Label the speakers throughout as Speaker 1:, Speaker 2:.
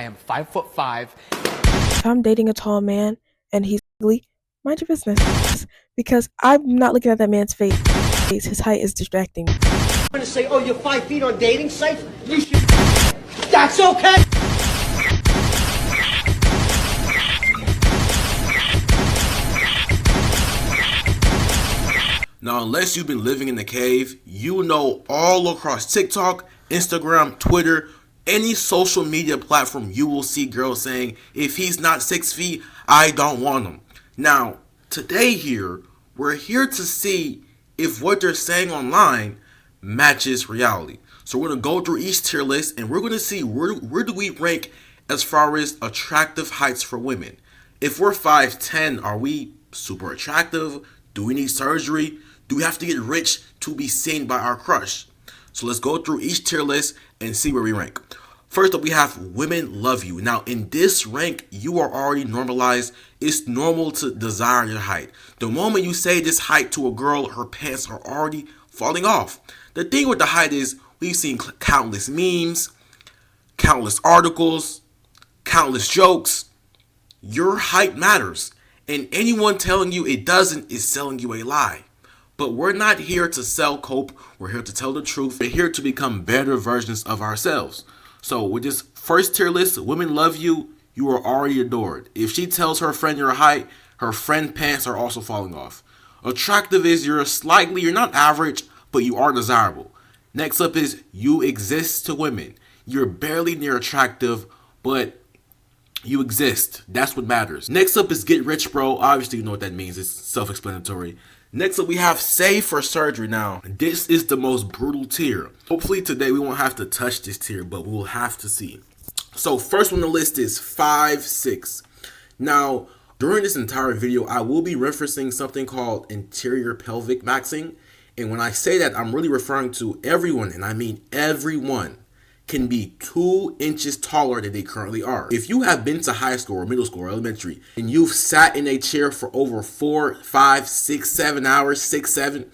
Speaker 1: am 5'5".
Speaker 2: If I'm dating a tall man and he's ugly, mind your business. Because I'm not looking at that man's face. His height is distracting me.
Speaker 3: I'm gonna say, oh, you're 5 feet on dating sites? You should. That's okay!
Speaker 4: Now, unless you've been living in the cave, you know all across TikTok, Instagram, Twitter, any social media platform, you will see girls saying, if he's not 6 feet, I don't want him. Now, today here, we're here to see if what they're saying online matches reality. So we're going to go through each tier list and we're going to see where do we rank as far as attractive heights for women. If we're 5'10", are we super attractive? Do we need surgery? Do we have to get rich to be seen by our crush? So let's go through each tier list and see where we rank. First up, we have women love you. Now, in this rank, you are already normalized. It's normal to desire your height. The moment you say this height to a girl, her pants are already falling off. The thing with the height is we've seen countless memes, countless articles, countless jokes. Your height matters. And anyone telling you it doesn't is selling you a lie. But we're not here to sell cope. We're here to tell the truth. We're here to become better versions of ourselves. So with this first tier list, women love you. You are already adored. If she tells her friend your height, her friend pants are also falling off. Attractive is you're not average, but you are desirable. Next up is you exist to women. You're barely near attractive, but you exist. That's what matters. Next up is get rich, bro. Obviously, you know what that means. It's self-explanatory. Next up, we have save for surgery. Now, this is the most brutal tier. Hopefully today we won't have to touch this tier, but we'll have to see. So first on the list is 5'6". Now, during this entire video, I will be referencing something called anterior pelvic maxing. And when I say that, I'm really referring to everyone, and I mean everyone, can be 2 inches taller than they currently are. If you have been to high school or middle school or elementary and you've sat in a chair for over 4, 5, 6, 7 hours, 6, 7,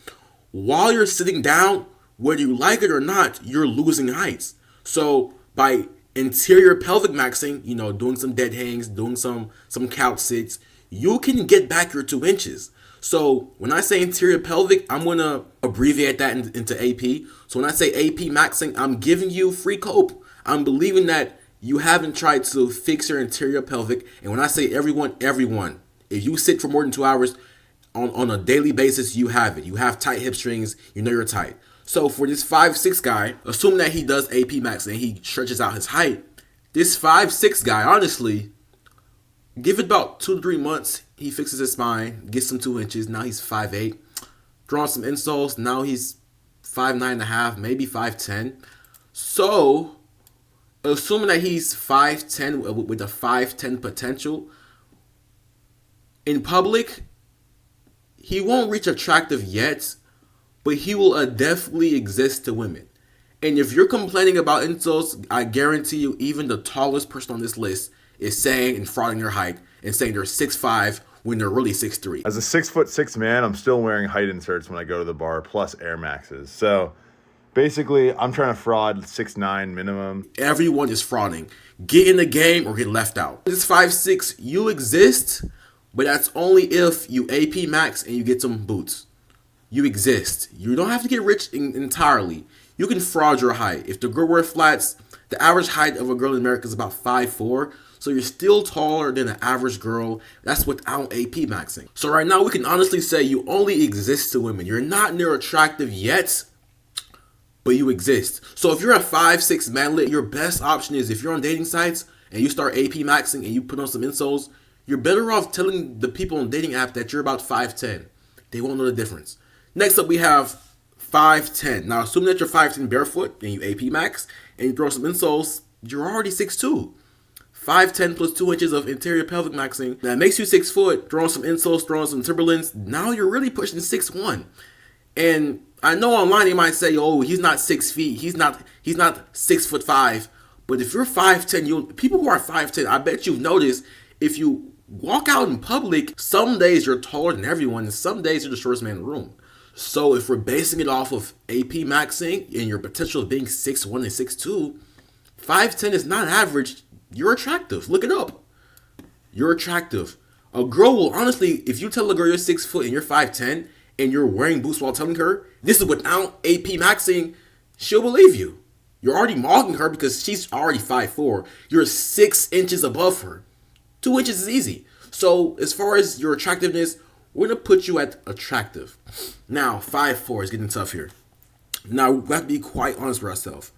Speaker 4: while you're sitting down, whether you like it or not, you're losing heights. So by anterior pelvic maxing, doing some dead hangs, doing some couch sits, you can get back your 2 inches. So when I say anterior pelvic, I'm going to abbreviate that into AP. So when I say AP maxing, I'm giving you free cope. I'm believing that you haven't tried to fix your anterior pelvic. And when I say everyone, if you sit for more than 2 hours on a daily basis, you have it. You have tight hip strings. You know you're tight. So for this 5'6" guy, assuming that he does AP maxing and he stretches out his height, this 5'6" guy, honestly, give it about 2 to 3 months. He fixes his spine, gets some 2 inches. Now he's 5'8". Drawing some insoles. Now he's 5'9.5", maybe 5'10". So, assuming that he's 5'10" with a 5'10" potential, in public, he won't reach attractive yet, but he will definitely exist to women. And if you're complaining about insoles, I guarantee you, even the tallest person on this list is saying and frauding their height and saying they're 6'5" when they're really 6'3".
Speaker 5: As a 6'6" man, I'm still wearing height inserts when I go to the bar, plus Air Maxes. So basically, I'm trying to fraud 6'9" minimum.
Speaker 4: Everyone is frauding. Get in the game or get left out. This 5'6", you exist, but that's only if you AP max and you get some boots. You exist. You don't have to get rich entirely. You can fraud your height. If the girl wears flats, the average height of a girl in America is about 5'4". So you're still taller than an average girl. That's without AP maxing. So right now we can honestly say you only exist to women. You're not near attractive yet, but you exist. So if you're a 5'6" manlet, your best option is if you're on dating sites and you start AP maxing and you put on some insoles, you're better off telling the people on dating apps that you're about 5'10". They won't know the difference. Next up we have 5'10". Now assuming that you're 5'10" barefoot and you AP max and you throw some insoles, you're already 6'2". 5'10" plus 2 inches of anterior pelvic maxing. That makes you 6 foot. Throwing some insoles, throwing some Timberlands. Now you're really pushing 6'1". And I know online you might say, oh, he's not 6 feet. He's not 6'5". But if you're 5'10", people who are 5'10", I bet you've noticed if you walk out in public, some days you're taller than everyone, and some days you're the shortest man in the room. So if we're basing it off of AP maxing and your potential of being 6'1" and 6'2", 5'10" is not average. You're attractive. Look it up. You're attractive. A girl will honestly, if you tell a girl you're 6 foot and you're 5'10" and you're wearing boots while telling her this is without AP maxing, she'll believe you. You're already mocking her because she's already 5'4". You're 6 inches above her. 2 inches is easy. So as far as your attractiveness, we're gonna put you at attractive. Now 5'4" is getting tough here. Now we have to be quite honest with ourselves.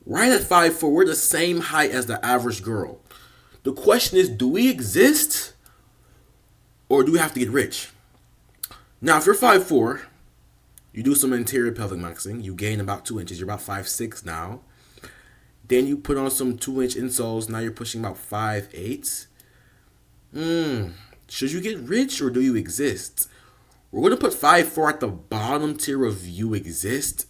Speaker 4: Right at 5'4", we're the same height as the average girl. The question is, do we exist or do we have to get rich? Now, if you're 5'4", you do some interior pelvic maxing, you gain about 2 inches, you're about 5'6" now. Then you put on some 2-inch insoles, now you're pushing about 5'8". Should you get rich or do you exist? We're going to put 5'4" at the bottom tier of you exist,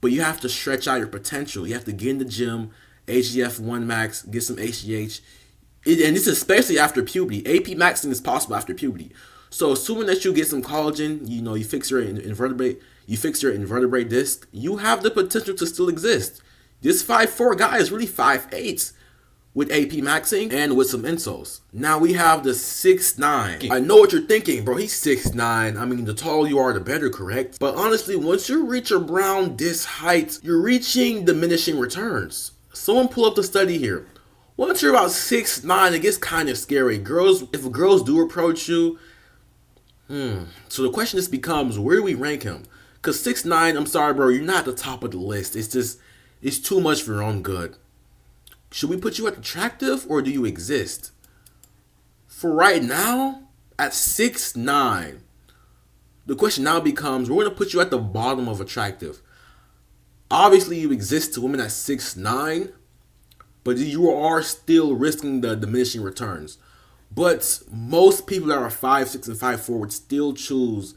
Speaker 4: but you have to stretch out your potential. You have to get in the gym, HGF1 max, get some HGH. And this is especially after puberty. AP maxing is possible after puberty. So assuming that you get some collagen, you fix your invertebrate disc, you have the potential to still exist. This 5'4" guy is really 5'8" with AP maxing and with some insoles. Now we have the 6'9". I know what you're thinking, bro. He's 6'9". I mean, the taller you are, the better, correct? But honestly, once you reach around this height, you're reaching diminishing returns. Someone pull up the study here. Once you're about 6'9", it gets kind of scary. If girls do approach you, so the question just becomes, where do we rank him? Because 6'9", I'm sorry, bro, you're not at the top of the list. It's too much for your own good. Should we put you at attractive or do you exist? For right now, at 6'9", the question now becomes, we're going to put you at the bottom of attractive. Obviously, you exist to women at 6'9", but you are still risking the diminishing returns. But most people that are 5'6" and 5'4" would still choose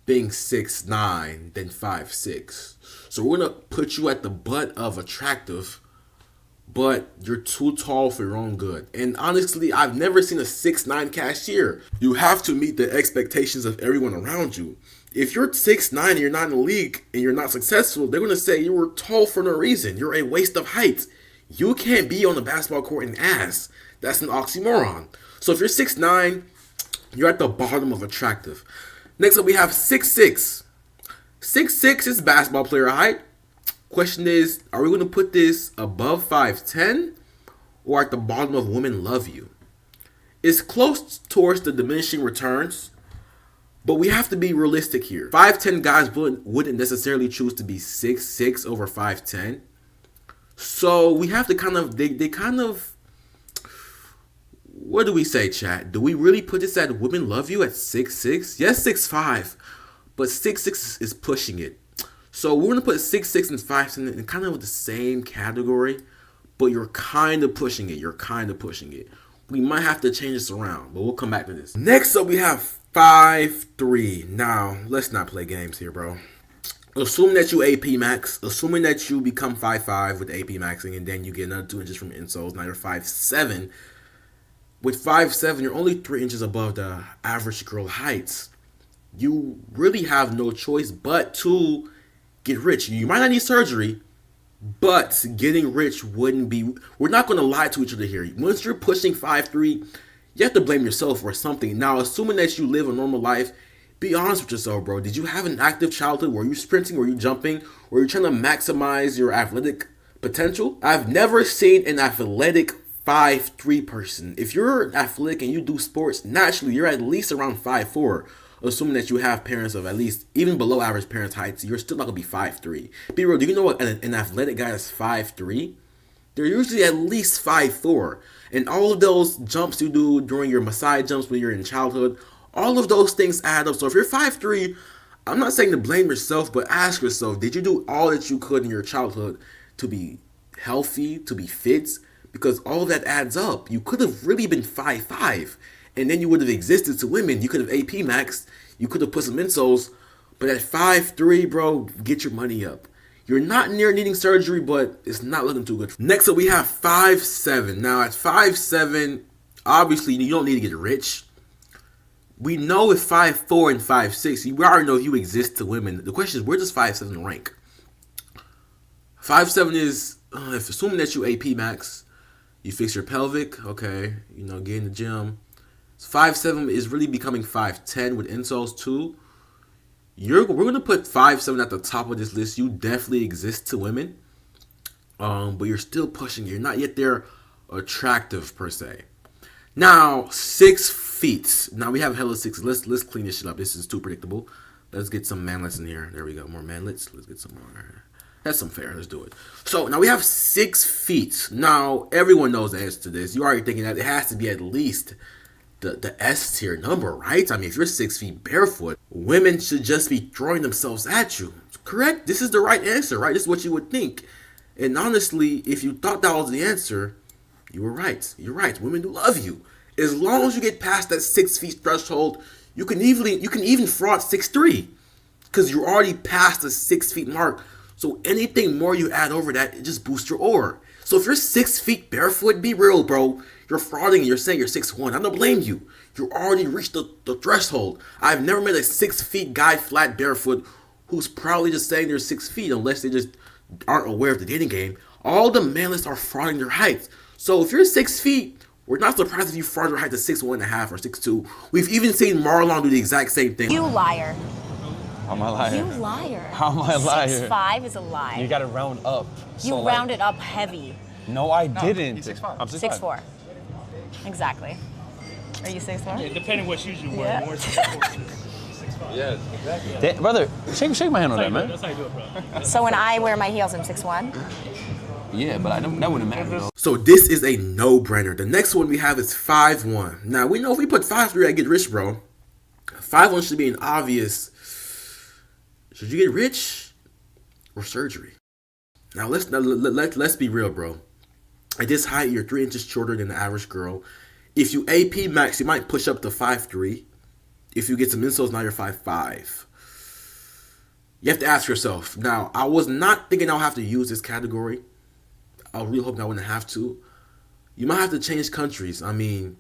Speaker 4: being 6'9" than 5'6". So we're going to put you at the butt of attractive, but you're too tall for your own good. And honestly, I've never seen a 6'9" cashier. You have to meet the expectations of everyone around you. If you're 6'9" and you're not in the league and you're not successful, they're going to say you were tall for no reason. You're a waste of height. You can't be on the basketball court and ass. That's an oxymoron. So if you're 6'9", you're at the bottom of attractive. Next up, we have 6'6". 6'6" is basketball player height. Question is, are we going to put this above 5'10" or at the bottom of women love you? It's close towards the diminishing returns, but we have to be realistic here. 5'10" guys wouldn't necessarily choose to be 6'6" over 5'10". So we have to what do we say, chat? Do we really put this at women love you at 6'6"? Yes, 6'5", but 6'6" is pushing it. So we're going to put 6'6" and 5'10" in kind of the same category, but you're kind of pushing it. We might have to change this around, but we'll come back to this. Next up, we have 5'3". Now, let's not play games here, bro. Assuming that you AP max, assuming that you become 5'5" with AP maxing, and then you get another 2 inches from insoles, now you're 5'7". With 5'7", you're only 3 inches above the average girl heights. You really have no choice but to get rich. You might not need surgery, but getting rich wouldn't be... We're not going to lie to each other here. Once you're pushing 5'3", you have to blame yourself for something. Now, assuming that you live a normal life, be honest with yourself, bro. Did you have an active childhood? Were you sprinting? Were you jumping? Were you trying to maximize your athletic potential? I've never seen an athletic 5'3" person. If you're athletic and you do sports, naturally, you're at least around 5'4". Assuming that you have parents of at least, even below average parents' heights, you're still not going to be 5'3". Be real, do you know what an athletic guy is 5'3"? They're usually at least 5'4". And all of those jumps you do during your Maasai jumps when you're in childhood, all of those things add up. So if you're 5'3", I'm not saying to blame yourself, but ask yourself, did you do all that you could in your childhood to be healthy, to be fit? Because all of that adds up. You could have really been 5'5", and then you would have existed to women. You could have AP maxed, you could have put some insoles, but at 5'3", bro, get your money up. You're not near needing surgery, but it's not looking too good. Next up, we have 5'7". Now, at 5'7", obviously, you don't need to get rich. We know with 5'4" and 5'6", we already know you exist to women. The question is, where does 5'7" rank? 5'7" is, if assuming that you AP max, You fix your pelvic, okay. You know, get in the gym. 5'7" is really becoming 5'10" with insoles too. We're gonna put 5'7" at the top of this list. You definitely exist to women, but you're still pushing. You're not yet there attractive per se. Now 6 feet. Now we have hella six. Let's clean this shit up. This is too predictable. Let's get some manlets in here. There we go. More manlets. Let's get some more. That's some fair. Let's do it. So now we have 6 feet. Now everyone knows the answer to this. You're already thinking that it has to be at least the S tier number, right? I mean, if you're 6 feet barefoot, women should just be throwing themselves at you. Correct? This is the right answer, right? This is what you would think. And honestly, if you thought that was the answer, you were right. You're right. Women do love you. As long as you get past that 6 feet threshold, you can even fraud 6'3", because you're already past the 6 feet mark. So anything more you add over that, it just boosts your aura. So if you're 6 feet barefoot, be real, bro. You're frauding. You're saying you're 6'1". I don't blame you. You already reached the threshold. I've never met a 6 feet guy flat barefoot who's probably just saying they're 6 feet, unless they just aren't aware of the dating game. All the manlets are frauding their height. So if you're 6 feet, we're not surprised if you fraud your height to 6'1.5" or 6'2". We've even seen Marlon do the exact same thing.
Speaker 1: You liar.
Speaker 6: How am I lying?
Speaker 1: You liar.
Speaker 6: How am I lying?
Speaker 1: 6'5" is a lie.
Speaker 6: You gotta round up.
Speaker 1: You rounded up heavy.
Speaker 6: No, I didn't.
Speaker 7: He's 6'5".
Speaker 6: I'm 6'5".
Speaker 1: 6'4". Exactly. Are you 6'4"?
Speaker 7: Yeah, depending what shoes you wear.
Speaker 1: Yeah.
Speaker 7: More 6'4". Yeah, exactly.
Speaker 6: Brother, shake my hand on that, man.
Speaker 7: That's how you do it, bro.
Speaker 1: So when I wear my heels, I'm 6'1"?
Speaker 6: Yeah, but that wouldn't matter though.
Speaker 4: So this is a no-brainer. The next one we have is 5'1". Now we know if we put 5'3", I get rich, bro. 5'1" should be an obvious. Should you get rich or surgery? Now let's be real, bro. At this height, you're 3 inches shorter than the average girl. If you AP max, you might push up to 5'3". If you get some insoles, now you're 5'5". You have to ask yourself. Now, I was not thinking I'll have to use this category. I was really hoping I wouldn't have to. You might have to change countries. I mean,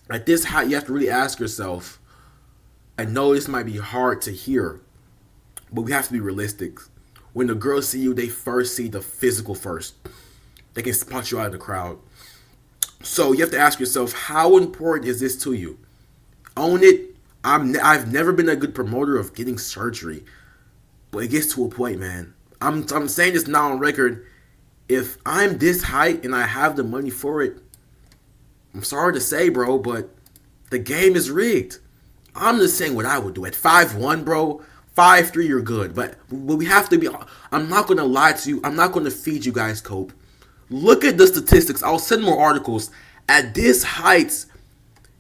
Speaker 4: at this height, you have to really ask yourself. I know this might be hard to hear, but we have to be realistic. When the girls see you, they first see the physical first. They can spot you out of the crowd. So you have to ask yourself, how important is this to you? Own it. I've never been a good promoter of getting surgery, but it gets to a point, man. I'm saying this now on record. If I'm this height and I have the money for it, I'm sorry to say, bro, but the game is rigged. I'm just saying what I would do. At 5'1", bro, 5'3", you're good. But we have to be. I'm not gonna lie to you. I'm not gonna feed you guys cope. Look at the statistics. I'll send more articles. At this height,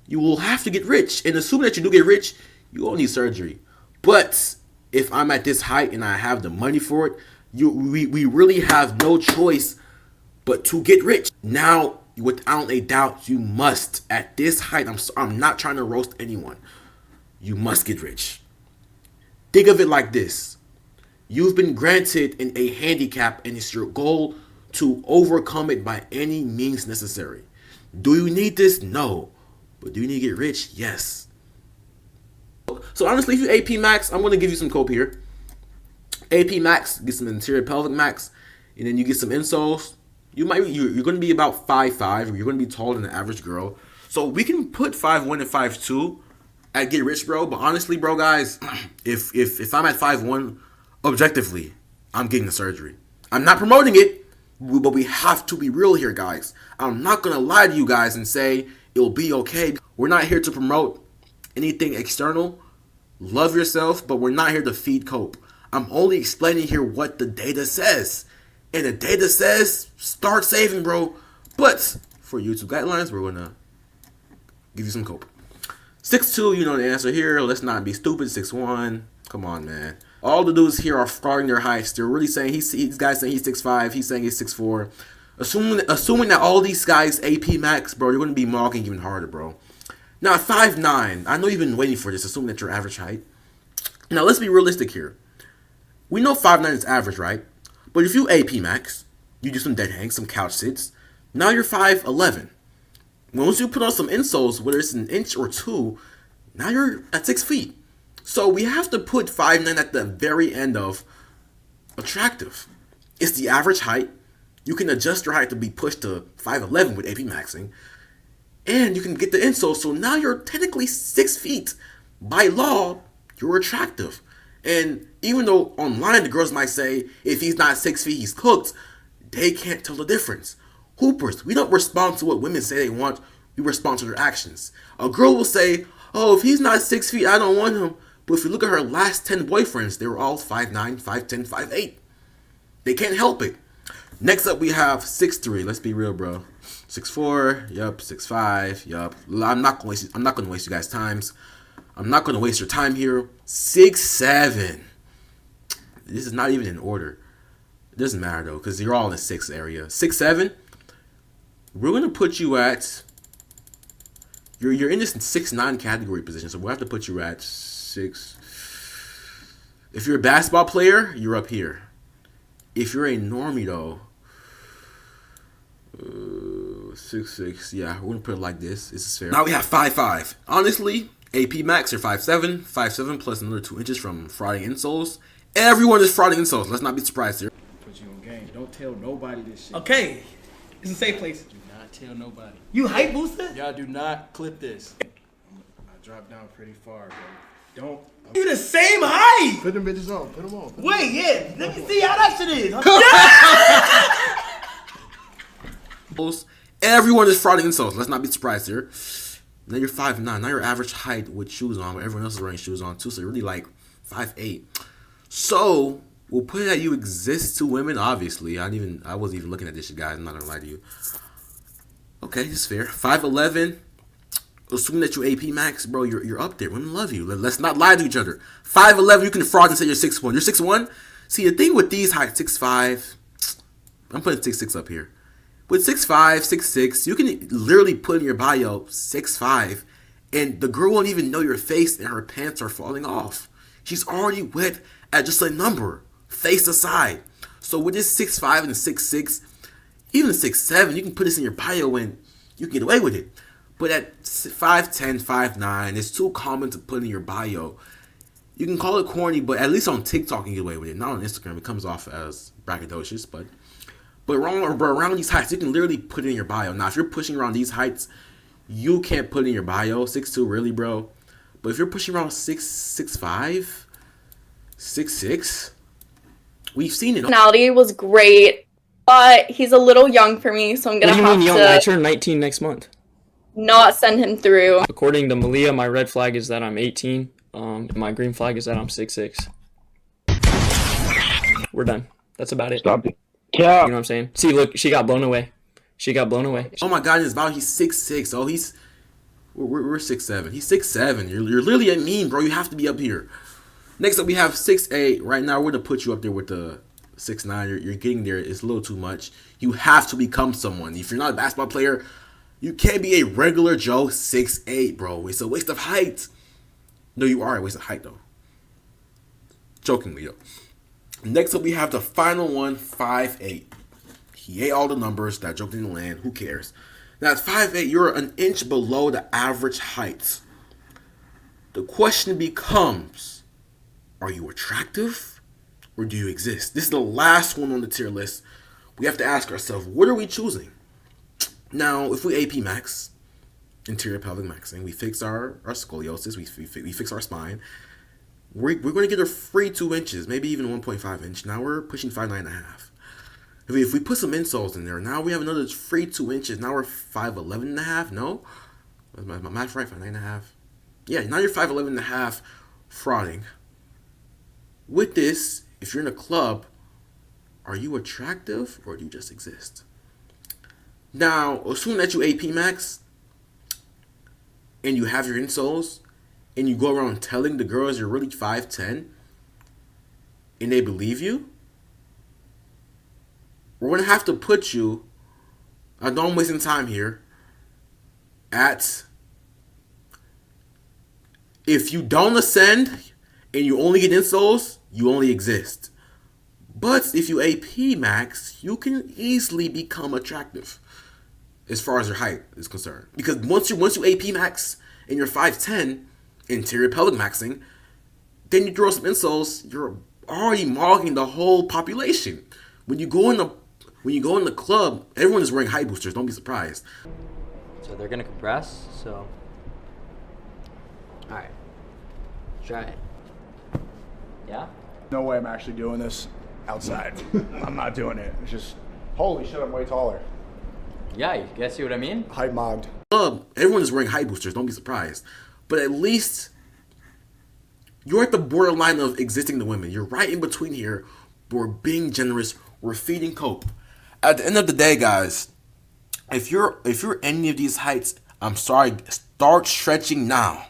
Speaker 4: you will have to get rich. And assuming that you do get rich, you won't need surgery. But if I'm at this height and I have the money for it, we really have no choice but to get rich. Now, without a doubt, you must. At this height, I'm not trying to roast anyone. You must get rich. Think of it like this. You've been granted a handicap, and it's your goal to overcome it by any means necessary. Do you need this? No. But do you need to get rich? Yes. So honestly, if you AP max, I'm going to give you some cope here. AP max, get some interior pelvic max, and then you get some insoles. You're going to be about 5'5", or you're going to be taller than the average girl. So we can put 5'1" and 5'2" at get rich, bro. But honestly, bro, guys, if I'm at 5'1", objectively, I'm getting the surgery. I'm not promoting it, but we have to be real here, guys. I'm not going to lie to you guys and say it'll be okay. We're not here to promote anything external. Love yourself, but we're not here to feed cope. I'm only explaining here what the data says. And the data says, start saving, bro. But for YouTube guidelines, we're going to give you some cope. 6'2", you know the answer here. Let's not be stupid. 6'1". Come on, man. All the dudes here are frauding their heights. They're really saying, these guys saying he's 6'5", he's saying he's 6'4". Assuming that all these guys AP max, bro, you're going to be mocking even harder, bro. Now, 5'9", I know you've been waiting for this, assuming that your average height. Now, let's be realistic here. We know 5'9" is average, right? But if you AP max, you do some dead hangs, some couch sits, now you're 5'11". Once you put on some insoles, whether it's an inch or two, now you're at 6 feet. So we have to put 5'9" at the very end of attractive. It's the average height. You can adjust your height to be pushed to 5'11 with AP maxing. And you can get the insole, so now you're technically 6 feet. By law, you're attractive. And even though online the girls might say, if he's not 6 feet, he's cooked, they can't tell the difference. Hoopers, we don't respond to what women say they want, we respond to their actions. A girl will say, oh, if he's not 6 feet, I don't want him. But if you look at her last 10 boyfriends, they were all 5'9", 5'10", 5'8". They can't help it. Next up, we have 6'3". Let's be real, bro. 6'4", yup. 6'5", yup. I'm not gonna waste you guys' times. I'm not gonna waste your time here. 6'7". This is not even in order. It doesn't matter though, because you're all in the 6 area. 6'7". We're gonna put you at. You're in this 6'9" category position, so we'll have to put you at 6. If you're a basketball player, you're up here. If you're a normie though. 6'6", yeah, we're gonna put it like this. This is fair. Now we have 5'5". Honestly, AP Max are 5'7", 5'7" plus another 2 inches from frauding insoles. Everyone is frauding insoles. Let's not be surprised here.
Speaker 8: Put you on game. Don't tell nobody this shit.
Speaker 3: Okay. It's a safe place.
Speaker 8: Do not tell nobody.
Speaker 3: You hype booster?
Speaker 8: Y'all do not clip this. I dropped down pretty far, bro. Don't.
Speaker 3: You the same height.
Speaker 8: Put them bitches on. Put them on.
Speaker 3: Wait, yeah. Let me see how that shit is.
Speaker 4: Everyone is frauding insoles. Let's not be surprised here. Now you're 5'9". Now your average height with shoes on, but everyone else is wearing shoes on too, so you're really like 5'8". So we'll put it that you exist to women. Obviously, I wasn't even looking at this shit, guys. I'm not gonna lie to you. Okay, it's fair. 5'11". Assuming that you AP Max, bro, you're up there. Women love you. Let's not lie to each other. 5'11", you can fraud and say you're 6'1". You're 6'1". See, the thing with these heights, 6'5", I'm putting 6'6" up here. With 6'5", 6'6", you can literally put in your bio 6'5", and the girl won't even know your face and her pants are falling off. She's already wet at just a number, face aside. So with this 6'5" and 6'6", even 6'7", you can put this in your bio and you can get away with it. But at 5'10", 5'9", it's too common to put in your bio. You can call it corny, but at least on TikTok you can get away with it. Not on Instagram, it comes off as braggadocious, but around these heights, you can literally put it in your bio. Now, if you're pushing around these heights, you can't put it in your bio. 6'2", really, bro. But if you're pushing around 6'5", 6'6", we've seen it.
Speaker 9: Personality was great, but he's a little young for me, so I'm gonna have
Speaker 10: young? I
Speaker 9: to
Speaker 10: turn 19 next month.
Speaker 9: not send him through.
Speaker 10: According to Malia, my red flag is that I'm 18. My green flag is that I'm 6'6". We're done. That's about it.
Speaker 6: Stop it.
Speaker 10: You know what I'm saying? See, look, she got blown away.
Speaker 4: Oh my God, in his bio, he's 6'6". Oh, we're 6'7". He's 6'7". You're literally a meme, bro. You have to be up here. Next up, we have 6'8". Right now, we're gonna put you up there with the 6'9". You're getting there. It's a little too much. You have to become someone. If you're not a basketball player, you can't be a regular Joe 6'8", bro. It's a waste of height. No, you are a waste of height, though. Jokingly, though. Next up, we have the final one, 5'8". He ate all the numbers. That joke didn't land. Who cares? Now, at 5'8", you're an inch below the average height. The question becomes, are you attractive or do you exist? This is the last one on the tier list. We have to ask ourselves, what are we choosing? Now, if we AP Max, interior pelvic maxing, we fix our scoliosis, we fix our spine, we're going to get a free 2 inches, maybe even 1.5 inch. Now we're pushing 5'9.5". If we put some insoles in there, now we have another free 2 inches. Now we're 5'11.5". No? Was my math right? 5'9.5". Yeah, now you're 5'11.5", frauding. With this, if you're in a club, are you attractive or do you just exist? Now, assuming that you AP Max and you have your insoles and you go around telling the girls you're really 5'10", and they believe you, we're going to have to put you, I know I'm wasting time here, at, if you don't ascend and you only get insoles, you only exist. But if you AP Max, you can easily become attractive as far as your height is concerned. Because once you AP Max and you're 5'10", interior pelvic maxing, then you throw some insoles, you're already mogging the whole population. When you go in the When you go in the club, everyone is wearing height boosters. Don't be surprised.
Speaker 11: So they're gonna compress, so. Alright. Try it. Yeah?
Speaker 12: No way I'm actually doing this outside. I'm not doing it. It's just, holy shit, I'm way taller.
Speaker 11: Yeah, you guys see what I mean?
Speaker 12: Height mobbed.
Speaker 4: Club, everyone is wearing height boosters. Don't be surprised. But at least you're at the borderline of existing to women. You're right in between here. We're being generous. We're feeding cope. At the end of the day, guys, if you're any of these heights, I'm sorry, start stretching now.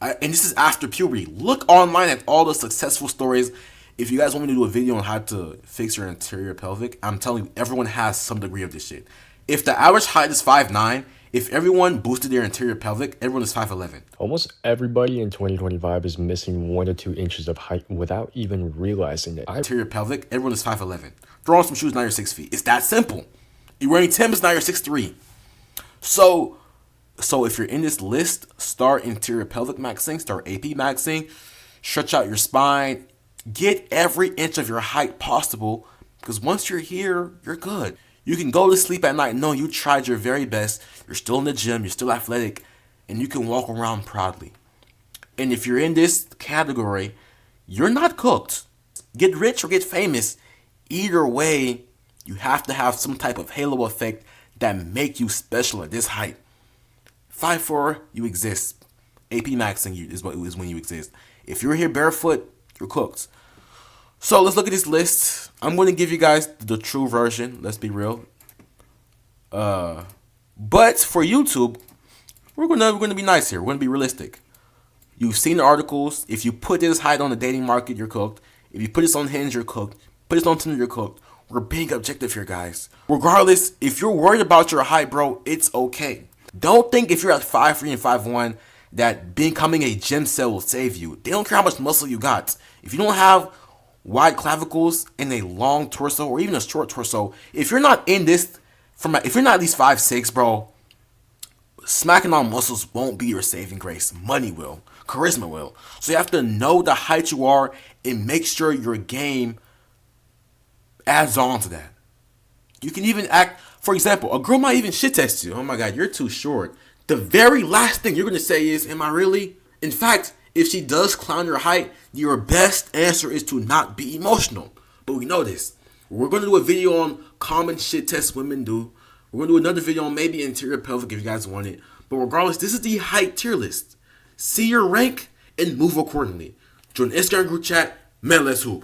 Speaker 4: And this is after puberty. Look online at all the successful stories. If you guys want me to do a video on how to fix your anterior pelvic, I'm telling you, everyone has some degree of this shit. If the average height is 5'9", if everyone boosted their anterior pelvic, everyone is 5'11".
Speaker 13: Almost everybody in 2025 is missing 1 to 2 inches of height without even realizing it.
Speaker 4: Anterior pelvic, everyone is 5'11". Throw on some shoes, now you're 6 feet. It's that simple. You're wearing Timbs, now you're 6'3". So if you're in this list, start anterior pelvic maxing, start AP maxing, stretch out your spine, get every inch of your height possible, because once you're here, you're good. You can go to sleep at night knowing you tried your very best, you're still in the gym, you're still athletic, and you can walk around proudly. And if you're in this category, you're not cooked. Get rich or get famous. Either way, you have to have some type of halo effect that make you special at this height. 5'4", you exist. AP maxing you is when you exist. If you're here barefoot, you're cooked. So let's look at this list. I'm going to give you guys the true version. Let's be real. But for YouTube, we're gonna be nice here. We're gonna be realistic. You've seen the articles. If you put this height on the dating market, you're cooked. If you put this on Hinge, you're cooked. Put this on Tinder, you're cooked. We're being objective here, guys. Regardless, if you're worried about your height, bro, it's okay. Don't think if you're at 5'3" and 5'1" that becoming a gym cell will save you. They don't care how much muscle you got. If you don't have wide clavicles and a long torso or even a short torso, if you're not in this, if you're not at least 5'6", bro, smacking on muscles won't be your saving grace. Money will. Charisma will. So you have to know the height you are and make sure your game adds on to that. You can even act, for example, a girl might even shit test you. Oh my God, you're too short. The very last thing you're going to say is, am I really? In fact, if she does clown your height, your best answer is to not be emotional. But we know this. We're going to do a video on common shit tests women do. We're going to do another video on maybe anterior pelvic if you guys want it. But regardless, this is the height tier list. See your rank and move accordingly. Join the Instagram group chat. Man, let's hoop.